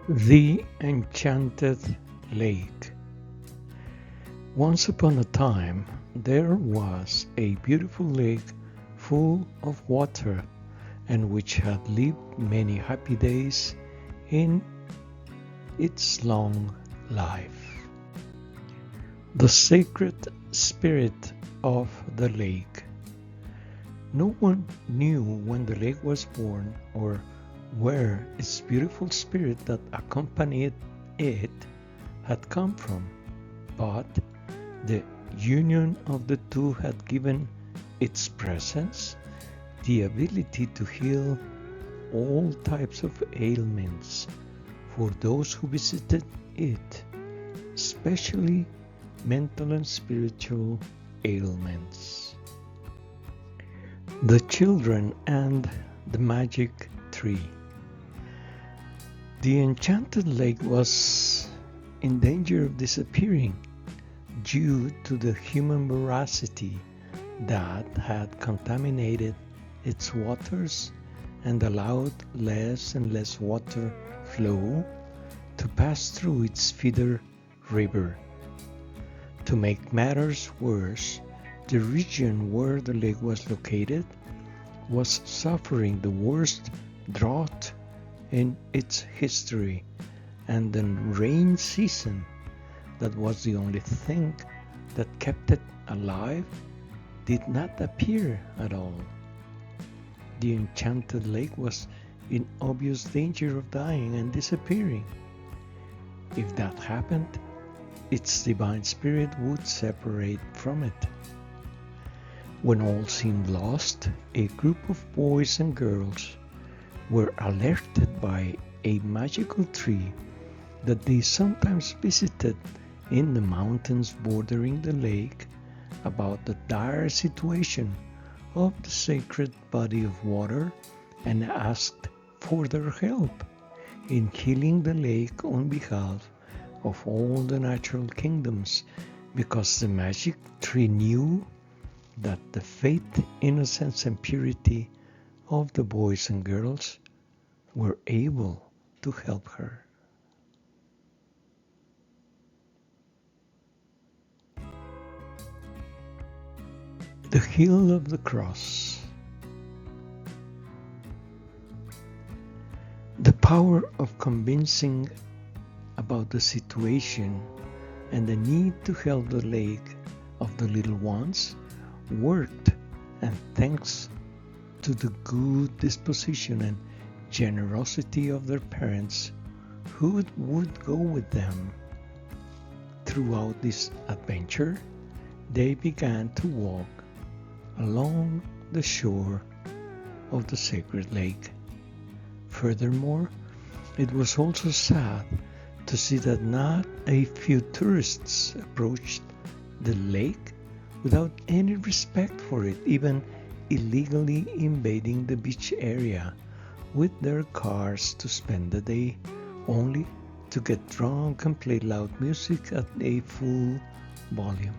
The Enchanted Lake. Once upon a time, there was a beautiful lake full of water and which had lived many happy days in its long life. The sacred spirit of the lake. No one knew when the lake was born or where its beautiful spirit that accompanied it had come from, but the union of the two had given its presence the ability to heal all types of ailments for those who visited it, especially mental and spiritual ailments. The children and the magic tree. The Enchanted Lake was in danger of disappearing due to the human voracity that had contaminated its waters and allowed less and less water flow to pass through its feeder river. To make matters worse, the region where the lake was located was suffering the worst drought in its history, and the rain season, that was the only thing that kept it alive, did not appear at all. The Enchanted Lake was in obvious danger of dying and disappearing. If that happened, its divine spirit would separate from it. When all seemed lost, a group of boys and girls were alerted by a magical tree that they sometimes visited in the mountains bordering the lake about the dire situation of the sacred body of water and asked for their help in healing the lake on behalf of all the natural kingdoms, because the magic tree knew that the faith, innocence, and purity of the boys and girls were able to help her. The Hill of the Cross. The power of convincing about the situation and the need to help the lake of the little ones worked, and thanks to the good disposition and generosity of their parents who would go with them throughout this adventure, they began to walk along the shore of the sacred lake. Furthermore, it was also sad to see that not a few tourists approached the lake without any respect for it, even illegally invading the beach area with their cars to spend the day, only to get drunk and play loud music at a full volume.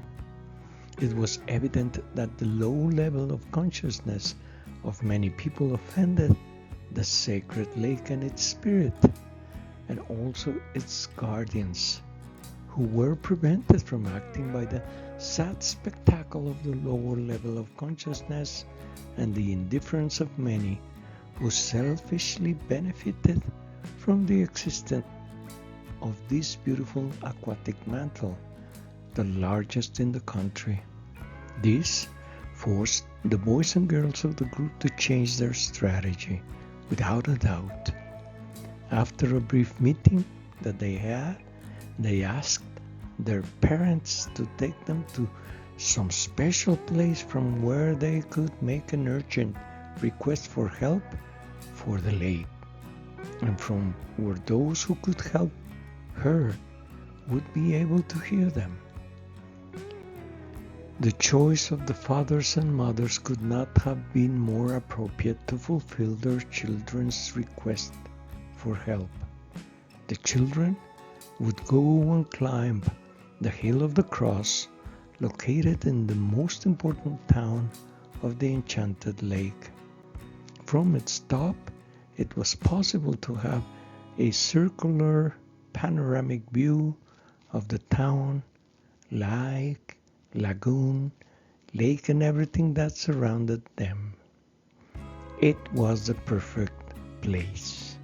It was evident that the low level of consciousness of many people offended the sacred lake and its spirit, and also its guardians, who were prevented from acting by the sad spectacle of the lower level of consciousness and the indifference of many who selfishly benefited from the existence of this beautiful aquatic mantle, the largest in the country. This forced the boys and girls of the group to change their strategy, without a doubt. After a brief meeting that they had, they asked their parents to take them to some special place from where they could make an urgent request for help for the lake, and from where those who could help her would be able to hear them. The choice of the fathers and mothers could not have been more appropriate to fulfill their children's request for help. The children would go and climb the Hill of the Cross, located in the most important town of the Enchanted Lake. From its top, it was possible to have a circular panoramic view of the town, lake, lagoon, lake, and everything that surrounded them. It was the perfect place.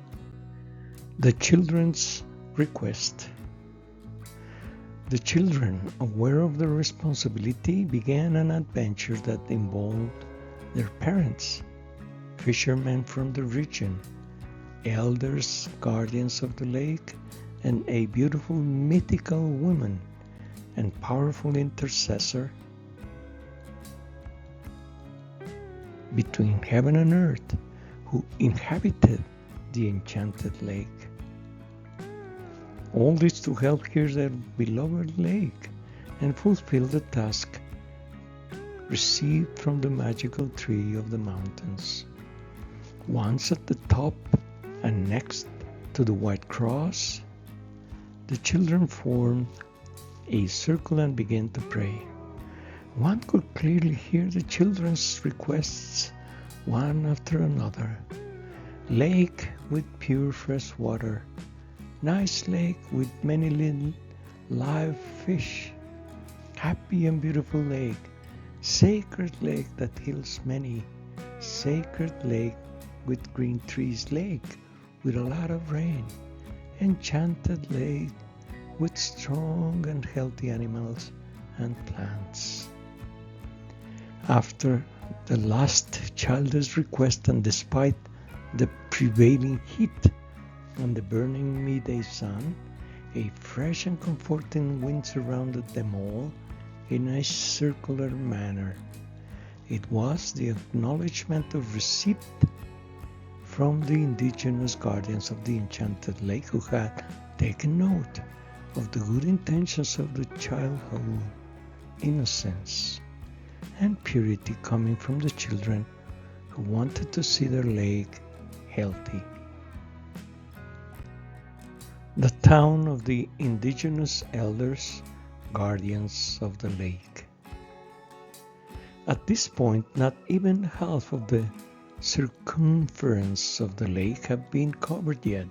The children's request. The children, aware of their responsibility, began an adventure that involved their parents, fishermen from the region, elders, guardians of the lake, and a beautiful mythical woman and powerful intercessor between heaven and earth, who inhabited the Enchanted Lake. All this to help heal their beloved lake and fulfill the task received from the magical tree of the mountains. Once at the top and next to the white cross, the children formed a circle and began to pray. One could clearly hear the children's requests one after another. Lake with pure fresh water. Nice lake with many little live fish. Happy and beautiful lake. Sacred lake that heals many. Sacred lake with green trees. Lake with a lot of rain. Enchanted lake with strong and healthy animals and plants. After the last child's request, and despite the prevailing heat and the burning midday sun, a fresh and comforting wind surrounded them all in a circular manner. It was the acknowledgement of receipt from the indigenous guardians of the Enchanted Lake, who had taken note of the good intentions of the childhood, innocence, and purity coming from the children who wanted to see their lake healthy. The town of the indigenous elders, guardians of the lake. At this point, not even half of the circumference of the lake had been covered yet,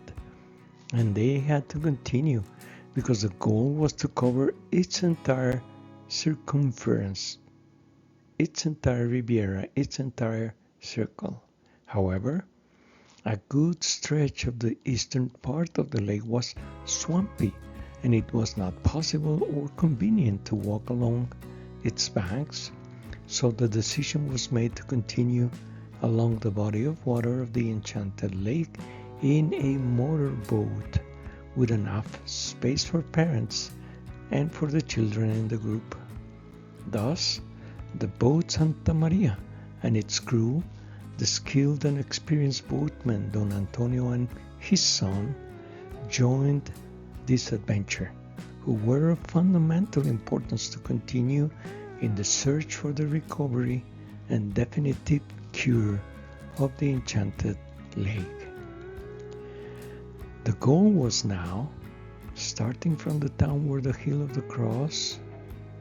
and they had to continue because the goal was to cover its entire circumference, its entire Riviera, its entire circle. However, a good stretch of the eastern part of the lake was swampy, and it was not possible or convenient to walk along its banks, so the decision was made to continue along the body of water of the Enchanted Lake in a motorboat with enough space for parents and for the children in the group. Thus, the boat Santa Maria and its crew, the skilled and experienced boatman Don Antonio and his son, joined this adventure, who were of fundamental importance to continue in the search for the recovery and definitive cure of the Enchanted Lake. The goal was now, starting from the town where the Hill of the Cross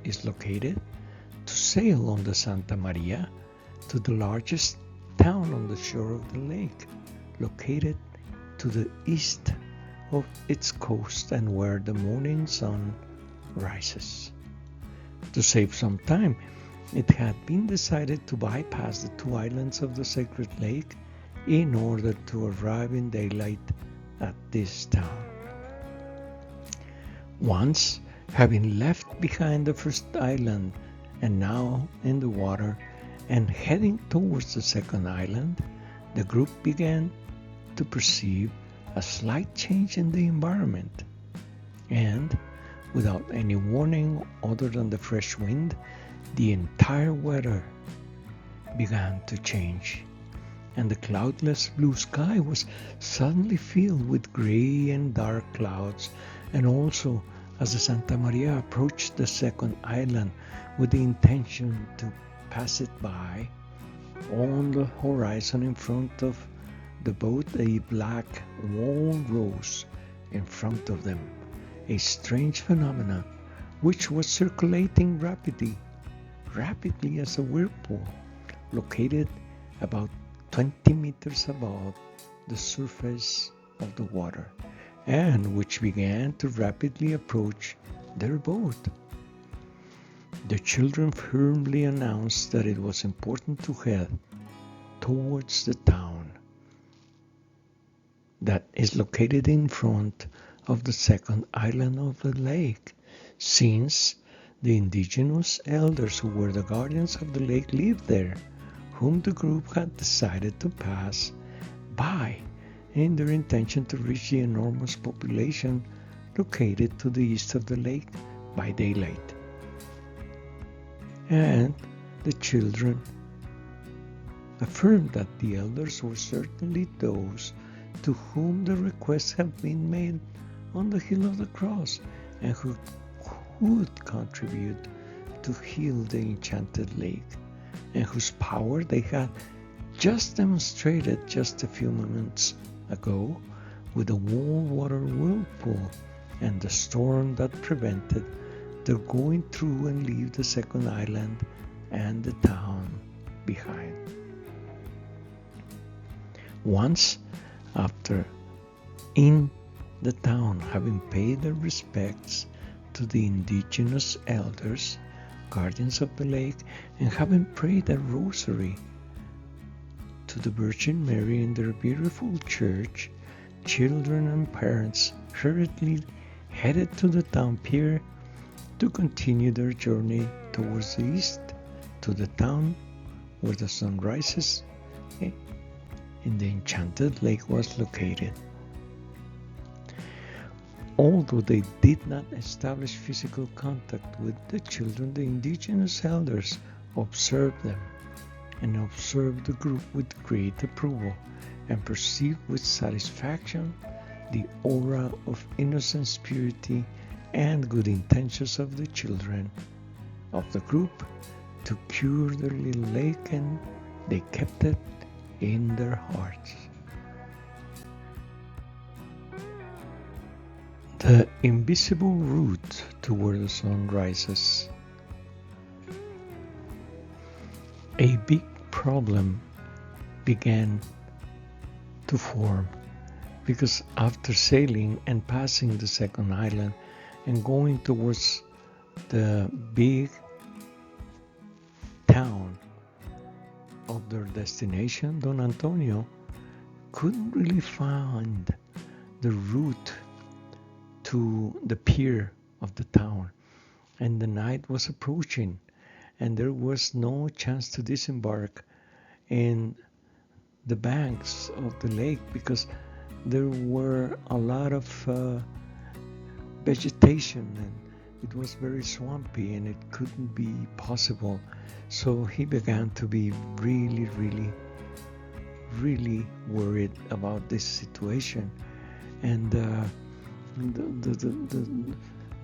is located, to sail on the Santa Maria to the largest town on the shore of the lake, located to the east of its coast and where the morning sun rises. To save some time, it had been decided to bypass the two islands of the sacred lake in order to arrive in daylight at this town. Once, having left behind the first island and now in the water and heading towards the second island, the group began to perceive a slight change in the environment, and without any warning other than the fresh wind, the entire weather began to change, and the cloudless blue sky was suddenly filled with gray and dark clouds. And also, as the Santa Maria approached the second island with the intention to pass it by, on the horizon in front of the boat a black wall rose in front of them, a strange phenomenon which was circulating rapidly as a whirlpool, located about 20 meters above the surface of the water. and which began to rapidly approach their boat. The children firmly announced that it was important to head towards the town that is located in front of the second island of the lake, since the indigenous elders who were the guardians of the lake lived there, whom the group had decided to pass by in their intention to reach the enormous population located to the east of the lake by daylight. And the children affirmed that the elders were certainly those to whom the request had been made on the Hill of the Cross, and who would contribute to heal the Enchanted Lake, and whose power they had just demonstrated just a few moments ago with the warm water whirlpool and the storm that prevented their going through and leave the second island and the town behind. Once, after in the town having paid their respects to the indigenous elders, guardians of the lake, and having prayed a rosary to the Virgin Mary in their beautiful church, children and parents hurriedly headed to the town pier to continue their journey towards the east to the town where the sun rises in the Enchanted Lake was located. Although they did not establish physical contact with the children, the indigenous elders observed them and observed the group with great approval and perceived with satisfaction the aura of innocence, purity, and good intentions of the children of the group to cure their little lake, and they kept it in their hearts. The invisible route to where the sun rises. A big problem began to form, because after sailing and passing the second island and going towards the big town of their destination, Don Antonio couldn't really find the route to the pier of the town, and the night was approaching, and there was no chance to disembark in the banks of the lake because there were a lot of vegetation, and it was very swampy, and it couldn't be possible. So he began to be really worried about this situation, and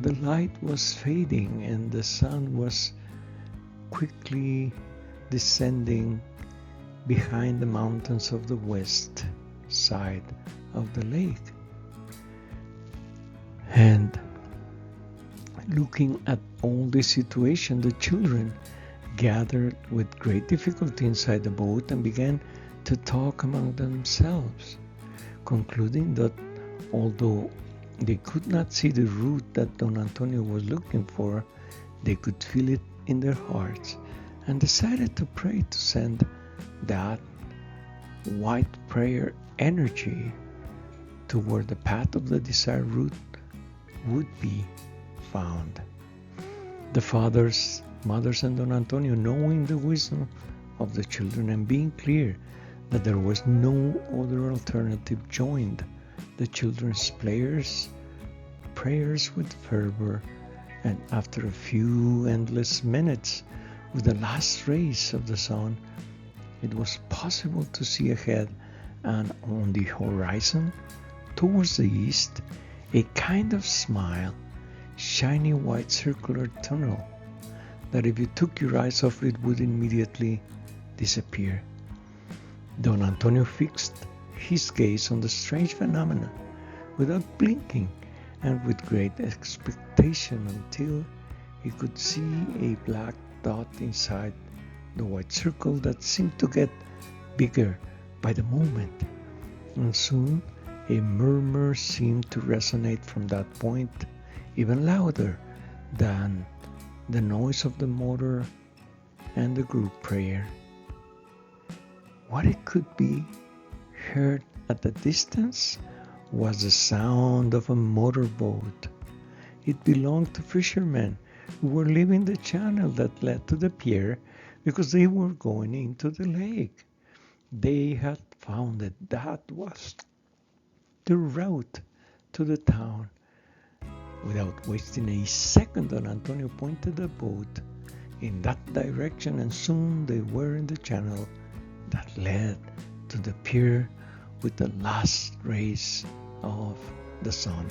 the light was fading, and the sun was quickly descending behind the mountains of the west side of the lake. And looking at all this situation, the children gathered with great difficulty inside the boat and began to talk among themselves, concluding that although they could not see the route that Don Antonio was looking for, they could feel it in their hearts, and decided to pray to send that white prayer energy to where the path of the desired route would be found. The fathers, mothers, and Don Antonio, knowing the wisdom of the children and being clear that there was no other alternative, joined the children's prayers with fervor, and after a few endless minutes, with the last rays of the sun, it was possible to see ahead and on the horizon towards the east a kind of smile, shiny white circular tunnel that if you took your eyes off it would immediately disappear. Don Antonio fixed his gaze on the strange phenomenon without blinking and with great expectation until he could see a black dot inside the white circle that seemed to get bigger by the moment, and soon A murmur seemed to resonate from that point, even louder than the noise of the motor and the group prayer. What it could be heard at the distance was the sound of a motorboat. It belonged to fishermen who were leaving the channel that led to the pier because they were going into the lake. They had found that was the route to the town. Without wasting a second, Don Antonio pointed the boat in that direction, and soon they were in the channel that led to the pier with the last rays of the sun.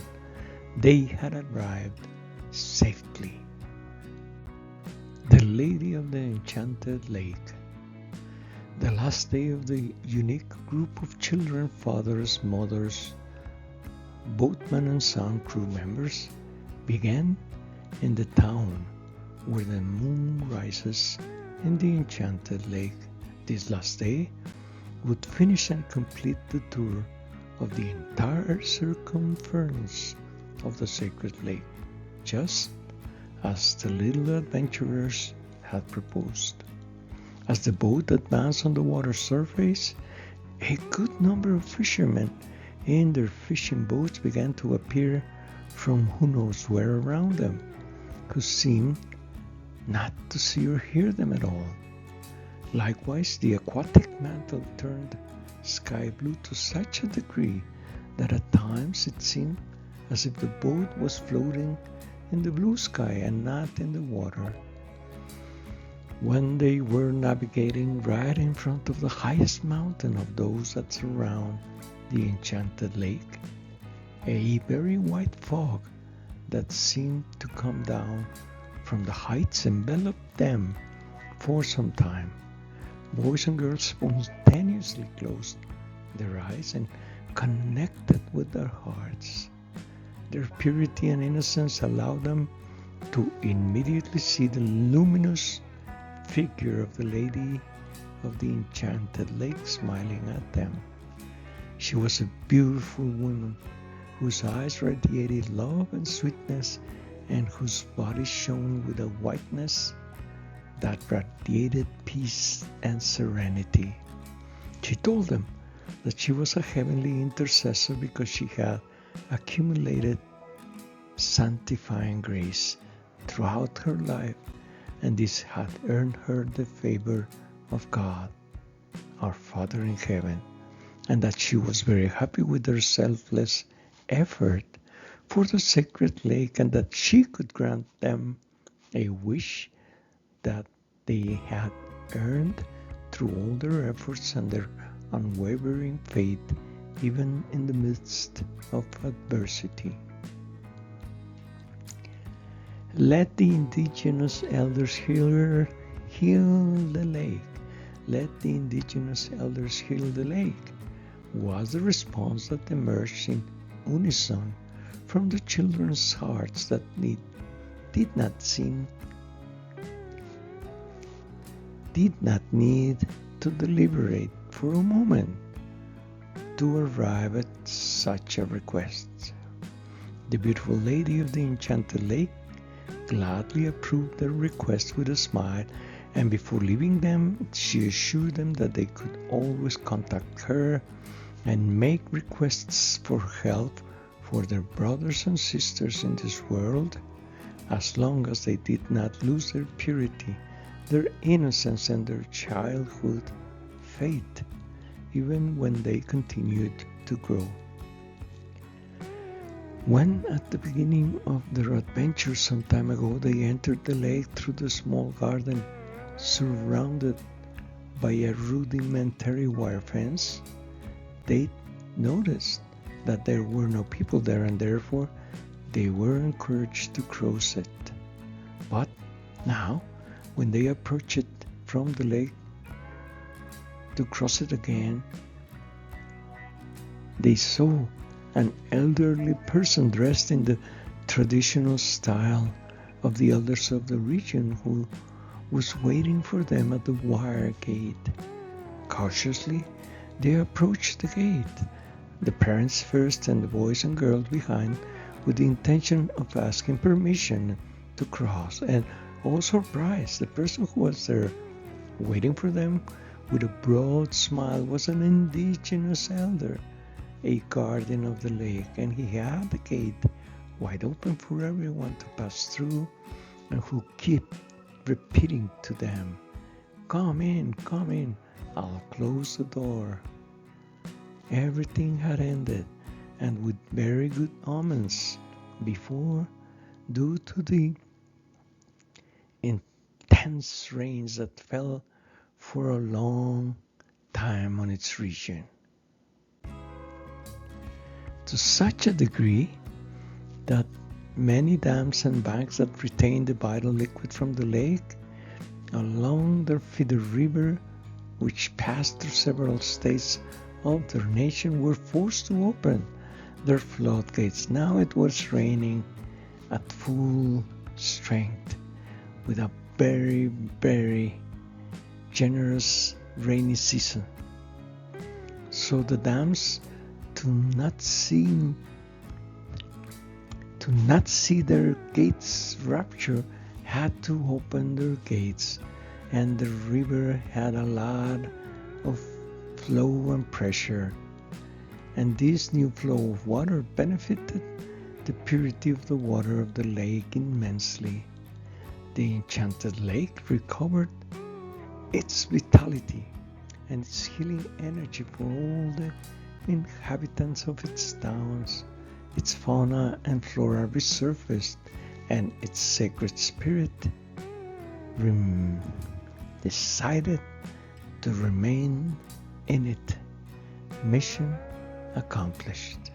They had arrived safely. The Lady of the Enchanted Lake. The last day of the unique group of children, fathers, mothers, boatmen and some crew members began in the town where the moon rises in the Enchanted Lake. This last day would finish and complete the tour of the entire circumference of the sacred lake, just as the little adventurers had proposed. As the boat advanced on the water's surface, a good number of fishermen in their fishing boats began to appear from who knows where around them, who seemed not to see or hear them at all. Likewise, the aquatic mantle turned sky blue to such a degree that at times it seemed as if the boat was floating in the blue sky and not in the water. When they were navigating right in front of the highest mountain of those that surround the Enchanted Lake, a very white fog that seemed to come down from the heights enveloped them for some time. Boys and girls spontaneously closed their eyes and connected with their hearts. Their purity and innocence allowed them to immediately see the luminous figure of the Lady of the Enchanted Lake smiling at them. She was a beautiful woman whose eyes radiated love and sweetness, and whose body shone with a whiteness that radiated peace and serenity. She told them that she was a heavenly intercessor because she had accumulated sanctifying grace throughout her life, and this had earned her the favor of God, our Father in heaven, and that she was very happy with her selfless effort for the sacred lake, and that she could grant them a wish that they had earned through all their efforts and their unwavering faith, even in the midst of adversity. Let the indigenous elders heal the lake. Let the indigenous elders heal the lake, was the response that emerged in unison from the children's hearts that did not need to deliberate for a moment to arrive at such a request. The beautiful Lady of the Enchanted Lake gladly approved their request with a smile, and before leaving them, she assured them that they could always contact her and make requests for help for their brothers and sisters in this world, as long as they did not lose their purity, their innocence, and their childhood faith, even when they continued to grow. When at the beginning of their adventure some time ago they entered the lake through the small garden surrounded by a rudimentary wire fence, they noticed that there were no people there, and therefore they were encouraged to cross it. But now, when they approached it from the lake to cross it again, they saw an elderly person dressed in the traditional style of the elders of the region who was waiting for them at the wire gate. Cautiously, they approached the gate, the parents first and the boys and girls behind, with the intention of asking permission to cross. And oh surprise, the person who was there waiting for them with a broad smile was an indigenous elder, a guardian of the lake, and he had the gate wide open for everyone to pass through, and who kept repeating to them, come in, I'll close the door. Everything had ended, and with very good omens before, due to the intense rains that fell for a long time on its region. To such a degree that many dams and banks that retain the vital liquid from the lake along the feeder river, which passed through several states of their nation, were forced to open their floodgates. Now it was raining at full strength with a very, very generous rainy season. So the dams, to not see their gates rupture, had to open their gates, and the river had a lot of flow and pressure, and this new flow of water benefited the purity of the water of the lake immensely. The Enchanted Lake recovered its vitality and its healing energy for all the inhabitants of its towns. Its fauna and flora resurfaced, and its sacred spirit decided to remain in it. Mission accomplished.